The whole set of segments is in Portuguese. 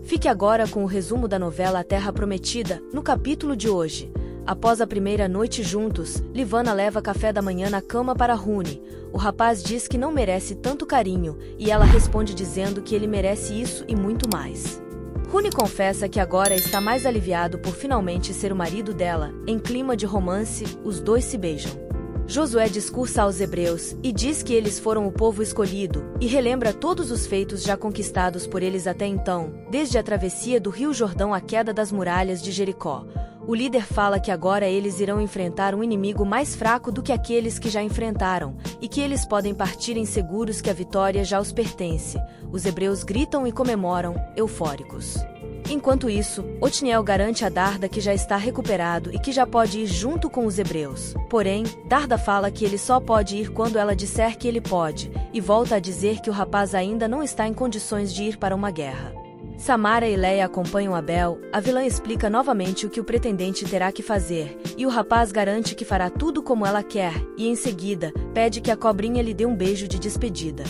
Fique agora com o resumo da novela A Terra Prometida, no capítulo de hoje. Após a primeira noite juntos, Livana leva café da manhã na cama para Rune. O rapaz diz que não merece tanto carinho, e ela responde dizendo que ele merece isso e muito mais. Rune confessa que agora está mais aliviado por finalmente ser o marido dela. Em clima de romance, os dois se beijam. Josué discursa aos hebreus e diz que eles foram o povo escolhido, e relembra todos os feitos já conquistados por eles até então, desde a travessia do rio Jordão à queda das muralhas de Jericó. O líder fala que agora eles irão enfrentar um inimigo mais fraco do que aqueles que já enfrentaram, e que eles podem partir seguros que a vitória já os pertence. Os hebreus gritam e comemoram, eufóricos. Enquanto isso, Otniel garante a Darda que já está recuperado e que já pode ir junto com os hebreus. Porém, Darda fala que ele só pode ir quando ela disser que ele pode, e volta a dizer que o rapaz ainda não está em condições de ir para uma guerra. Samara e Leia acompanham Abel. A vilã explica novamente o que o pretendente terá que fazer, e o rapaz garante que fará tudo como ela quer, e em seguida, pede que a cobrinha lhe dê um beijo de despedida.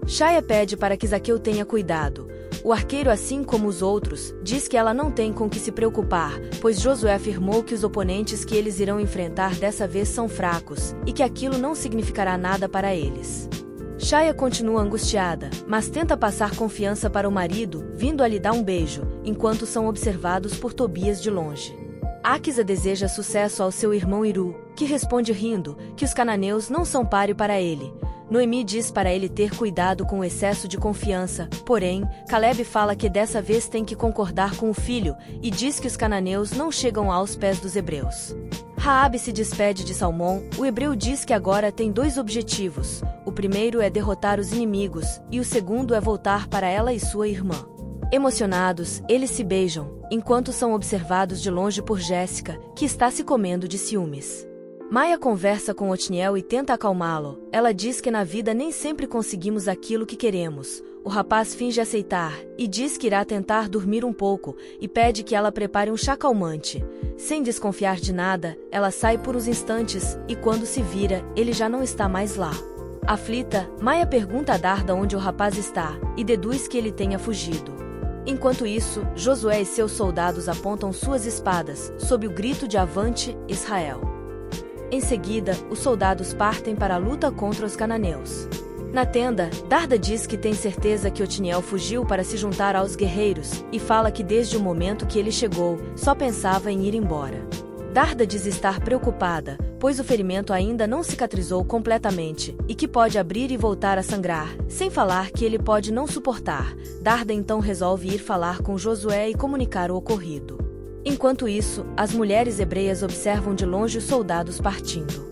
Shaya pede para que Zaqueu tenha cuidado. O arqueiro, assim como os outros, diz que ela não tem com que se preocupar, pois Josué afirmou que os oponentes que eles irão enfrentar dessa vez são fracos, e que aquilo não significará nada para eles. Shaya continua angustiada, mas tenta passar confiança para o marido, vindo a lhe dar um beijo, enquanto são observados por Tobias de longe. Áquisa deseja sucesso ao seu irmão Iru, que responde rindo, que os cananeus não são páreo para ele. Noemi diz para ele ter cuidado com o excesso de confiança, porém, Caleb fala que dessa vez tem que concordar com o filho, e diz que os cananeus não chegam aos pés dos hebreus. Raabe se despede de Salmão. O hebreu diz que agora tem dois objetivos. O primeiro é derrotar os inimigos, e o segundo é voltar para ela e sua irmã. Emocionados, eles se beijam, enquanto são observados de longe por Jéssica, que está se comendo de ciúmes. Maia conversa com Otniel e tenta acalmá-lo. Ela diz que na vida nem sempre conseguimos aquilo que queremos. O rapaz finge aceitar, e diz que irá tentar dormir um pouco, e pede que ela prepare um chá calmante. Sem desconfiar de nada, ela sai por uns instantes, e quando se vira, ele já não está mais lá. Aflita, Maia pergunta a Darda onde o rapaz está, e deduz que ele tenha fugido. Enquanto isso, Josué e seus soldados apontam suas espadas, sob o grito de Avante, Israel. Em seguida, os soldados partem para a luta contra os cananeus. Na tenda, Darda diz que tem certeza que Otniel fugiu para se juntar aos guerreiros, e fala que desde o momento que ele chegou, só pensava em ir embora. Darda diz estar preocupada, pois o ferimento ainda não cicatrizou completamente, e que pode abrir e voltar a sangrar, sem falar que ele pode não suportar. Darda então resolve ir falar com Josué e comunicar o ocorrido. Enquanto isso, as mulheres hebreias observam de longe os soldados partindo.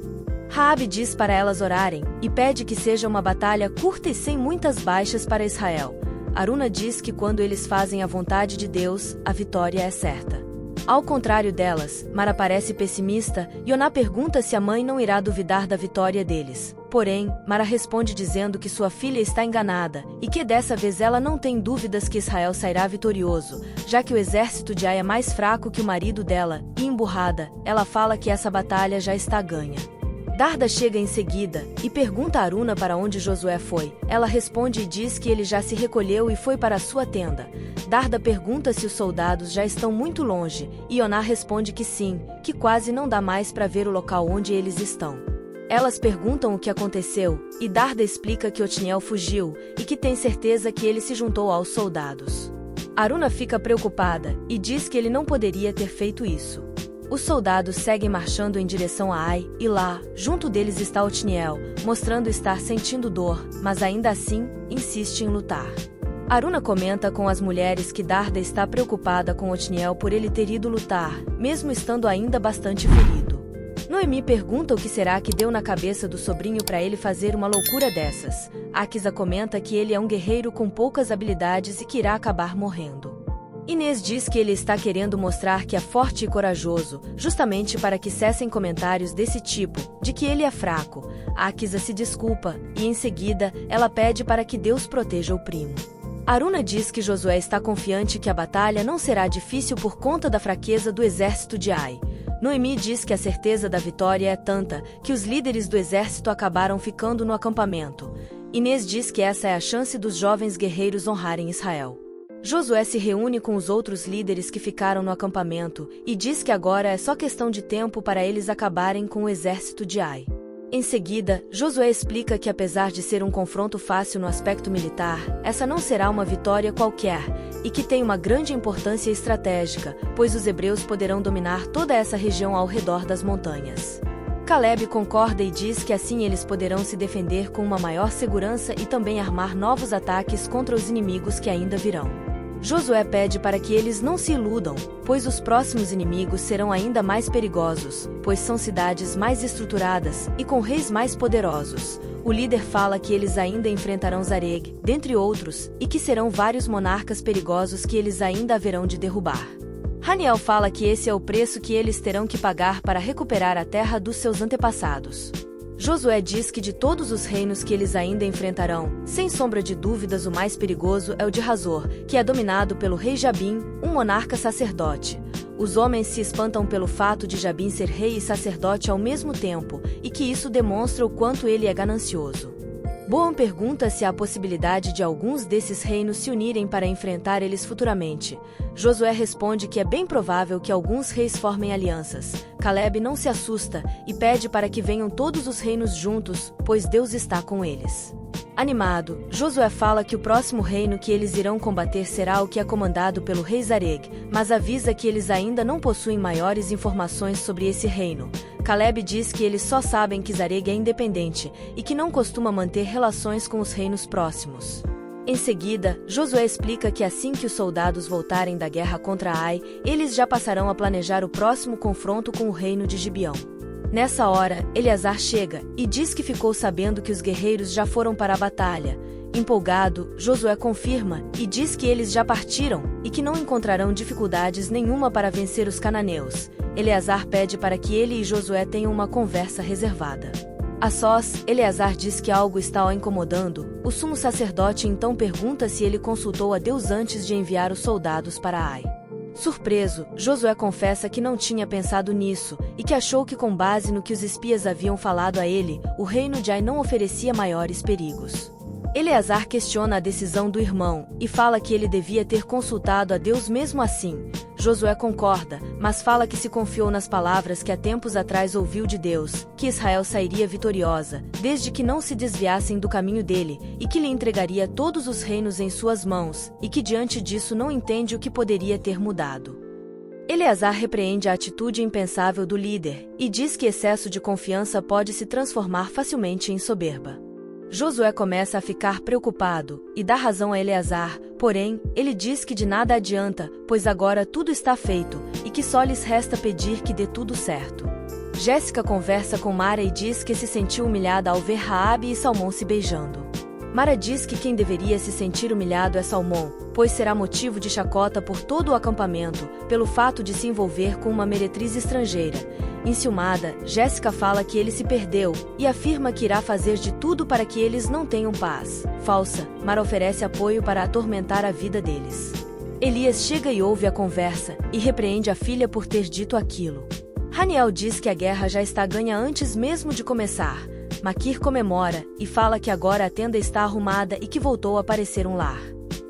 Raabe diz para elas orarem, e pede que seja uma batalha curta e sem muitas baixas para Israel. Aruna diz que quando eles fazem a vontade de Deus, a vitória é certa. Ao contrário delas, Mara parece pessimista, e Yoná pergunta se a mãe não irá duvidar da vitória deles. Porém, Mara responde dizendo que sua filha está enganada, e que dessa vez ela não tem dúvidas que Israel sairá vitorioso, já que o exército de Ai é mais fraco que o marido dela, e emburrada, ela fala que essa batalha já está ganha. Darda chega em seguida, e pergunta a Aruna para onde Josué foi. Ela responde e diz que ele já se recolheu e foi para sua tenda. Darda pergunta se os soldados já estão muito longe, e Yoná responde que sim, que quase não dá mais para ver o local onde eles estão. Elas perguntam o que aconteceu, e Darda explica que Otniel fugiu, e que tem certeza que ele se juntou aos soldados. Aruna fica preocupada, e diz que ele não poderia ter feito isso. Os soldados seguem marchando em direção a Ai, e lá, junto deles está Otniel, mostrando estar sentindo dor, mas ainda assim, insiste em lutar. Aruna comenta com as mulheres que Darda está preocupada com Otniel por ele ter ido lutar, mesmo estando ainda bastante ferido. Noemi pergunta o que será que deu na cabeça do sobrinho para ele fazer uma loucura dessas. Áquisa comenta que ele é um guerreiro com poucas habilidades e que irá acabar morrendo. Inês diz que ele está querendo mostrar que é forte e corajoso, justamente para que cessem comentários desse tipo, de que ele é fraco. Áquisa se desculpa, e em seguida, ela pede para que Deus proteja o primo. Aruna diz que Josué está confiante que a batalha não será difícil por conta da fraqueza do exército de Ai. Noemi diz que a certeza da vitória é tanta, que os líderes do exército acabaram ficando no acampamento. Inês diz que essa é a chance dos jovens guerreiros honrarem Israel. Josué se reúne com os outros líderes que ficaram no acampamento e diz que agora é só questão de tempo para eles acabarem com o exército de Ai. Em seguida, Josué explica que apesar de ser um confronto fácil no aspecto militar, essa não será uma vitória qualquer, e que tem uma grande importância estratégica, pois os hebreus poderão dominar toda essa região ao redor das montanhas. Caleb concorda e diz que assim eles poderão se defender com uma maior segurança e também armar novos ataques contra os inimigos que ainda virão. Josué pede para que eles não se iludam, pois os próximos inimigos serão ainda mais perigosos, pois são cidades mais estruturadas e com reis mais poderosos. O líder fala que eles ainda enfrentarão Zareg, dentre outros, e que serão vários monarcas perigosos que eles ainda haverão de derrubar. Haniel fala que esse é o preço que eles terão que pagar para recuperar a terra dos seus antepassados. Josué diz que de todos os reinos que eles ainda enfrentarão, sem sombra de dúvidas o mais perigoso é o de Hazor, que é dominado pelo rei Jabim, um monarca sacerdote. Os homens se espantam pelo fato de Jabim ser rei e sacerdote ao mesmo tempo, e que isso demonstra o quanto ele é ganancioso. Boam pergunta se há a possibilidade de alguns desses reinos se unirem para enfrentar eles futuramente. Josué responde que é bem provável que alguns reis formem alianças. Caleb não se assusta e pede para que venham todos os reinos juntos, pois Deus está com eles. Animado, Josué fala que o próximo reino que eles irão combater será o que é comandado pelo rei Zareg, mas avisa que eles ainda não possuem maiores informações sobre esse reino. Caleb diz que eles só sabem que Zareg é independente e que não costuma manter relações com os reinos próximos. Em seguida, Josué explica que assim que os soldados voltarem da guerra contra Ai, eles já passarão a planejar o próximo confronto com o reino de Gibeão. Nessa hora, Eleazar chega e diz que ficou sabendo que os guerreiros já foram para a batalha. Empolgado, Josué confirma e diz que eles já partiram e que não encontrarão dificuldades nenhuma para vencer os cananeus. Eleazar pede para que ele e Josué tenham uma conversa reservada. A sós, Eleazar diz que algo está o incomodando. O sumo sacerdote então pergunta se ele consultou a Deus antes de enviar os soldados para Ai. Surpreso, Josué confessa que não tinha pensado nisso, e que achou que com base no que os espias haviam falado a ele, o reino de Ai não oferecia maiores perigos. Eleazar questiona a decisão do irmão, e fala que ele devia ter consultado a Deus mesmo assim. Josué concorda, mas fala que se confiou nas palavras que há tempos atrás ouviu de Deus, que Israel sairia vitoriosa, desde que não se desviassem do caminho dele, e que lhe entregaria todos os reinos em suas mãos, e que diante disso não entende o que poderia ter mudado. Eleazar repreende a atitude impensável do líder, e diz que excesso de confiança pode se transformar facilmente em soberba. Josué começa a ficar preocupado, e dá razão a Eleazar, porém, ele diz que de nada adianta, pois agora tudo está feito, e que só lhes resta pedir que dê tudo certo. Jéssica conversa com Mara e diz que se sentiu humilhada ao ver Raabe e Salmão se beijando. Mara diz que quem deveria se sentir humilhado é Salmão, pois será motivo de chacota por todo o acampamento, pelo fato de se envolver com uma meretriz estrangeira. Enciumada, Jéssica fala que ele se perdeu, e afirma que irá fazer de tudo para que eles não tenham paz. Falsa, Mara oferece apoio para atormentar a vida deles. Elias chega e ouve a conversa, e repreende a filha por ter dito aquilo. Haniel diz que a guerra já está ganha antes mesmo de começar. Maquir comemora, e fala que agora a tenda está arrumada e que voltou a parecer um lar.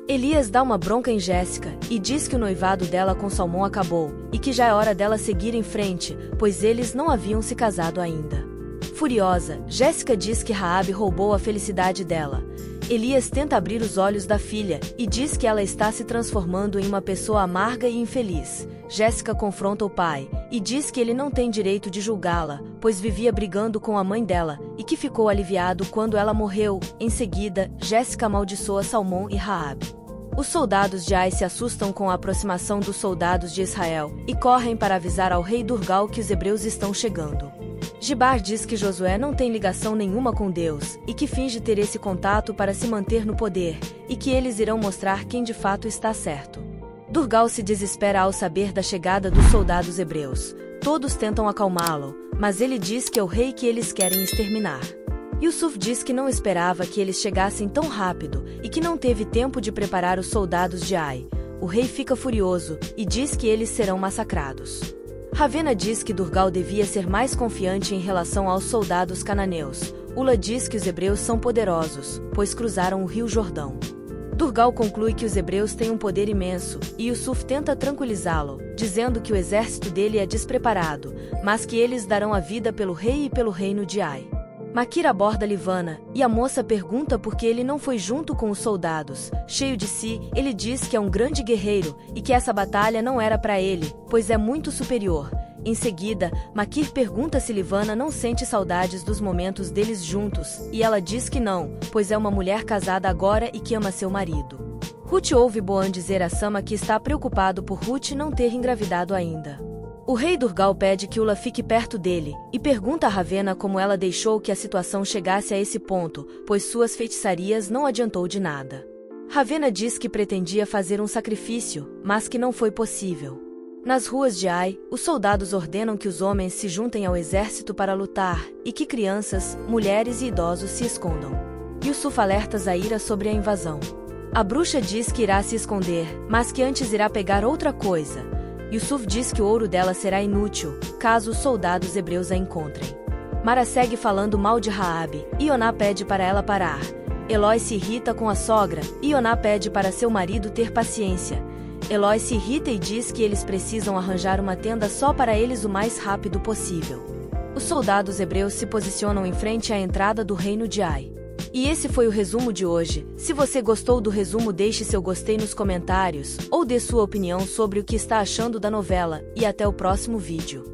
Elias dá uma bronca em Jéssica, e diz que o noivado dela com Salmão acabou, e que já é hora dela seguir em frente, pois eles não haviam se casado ainda. Furiosa, Jéssica diz que Raabe roubou a felicidade dela. Elias tenta abrir os olhos da filha, e diz que ela está se transformando em uma pessoa amarga e infeliz. Jéssica confronta o pai, e diz que ele não tem direito de julgá-la, pois vivia brigando com a mãe dela, e que ficou aliviado quando ela morreu. Em seguida, Jéssica amaldiçoa Salmão e Raabe. Os soldados de Ai se assustam com a aproximação dos soldados de Israel, e correm para avisar ao rei Durgal que os hebreus estão chegando. Gibar diz que Josué não tem ligação nenhuma com Deus, e que finge ter esse contato para se manter no poder, e que eles irão mostrar quem de fato está certo. Durgal se desespera ao saber da chegada dos soldados hebreus. Todos tentam acalmá-lo, mas ele diz que é o rei que eles querem exterminar. Yusuf diz que não esperava que eles chegassem tão rápido, e que não teve tempo de preparar os soldados de Ai. O rei fica furioso, e diz que eles serão massacrados. Ravena diz que Durgal devia ser mais confiante em relação aos soldados cananeus. Ula diz que os hebreus são poderosos, pois cruzaram o rio Jordão. Durgal conclui que os hebreus têm um poder imenso, e Yusuf tenta tranquilizá-lo, dizendo que o exército dele é despreparado, mas que eles darão a vida pelo rei e pelo reino de Ai. Makir aborda Livana, e a moça pergunta por que ele não foi junto com os soldados. Cheio de si, ele diz que é um grande guerreiro, e que essa batalha não era para ele, pois é muito superior. Em seguida, Makir pergunta se Livana não sente saudades dos momentos deles juntos, e ela diz que não, pois é uma mulher casada agora e que ama seu marido. Ruth ouve Boan dizer a Sama que está preocupado por Ruth não ter engravidado ainda. O rei Durgal pede que Ula fique perto dele, e pergunta a Ravena como ela deixou que a situação chegasse a esse ponto, pois suas feitiçarias não adiantou de nada. Ravena diz que pretendia fazer um sacrifício, mas que não foi possível. Nas ruas de Ai, os soldados ordenam que os homens se juntem ao exército para lutar, e que crianças, mulheres e idosos se escondam. Yusuf alerta Zaira sobre a invasão. A bruxa diz que irá se esconder, mas que antes irá pegar outra coisa. Yusuf diz que o ouro dela será inútil, caso os soldados hebreus a encontrem. Mara segue falando mal de Raabe, e Ioná pede para ela parar. Eloi se irrita com a sogra, e Ioná pede para seu marido ter paciência. Eloi se irrita e diz que eles precisam arranjar uma tenda só para eles o mais rápido possível. Os soldados hebreus se posicionam em frente à entrada do reino de Ai. E esse foi o resumo de hoje. Se você gostou do resumo, deixe seu gostei nos comentários, ou dê sua opinião sobre o que está achando da novela, e até o próximo vídeo.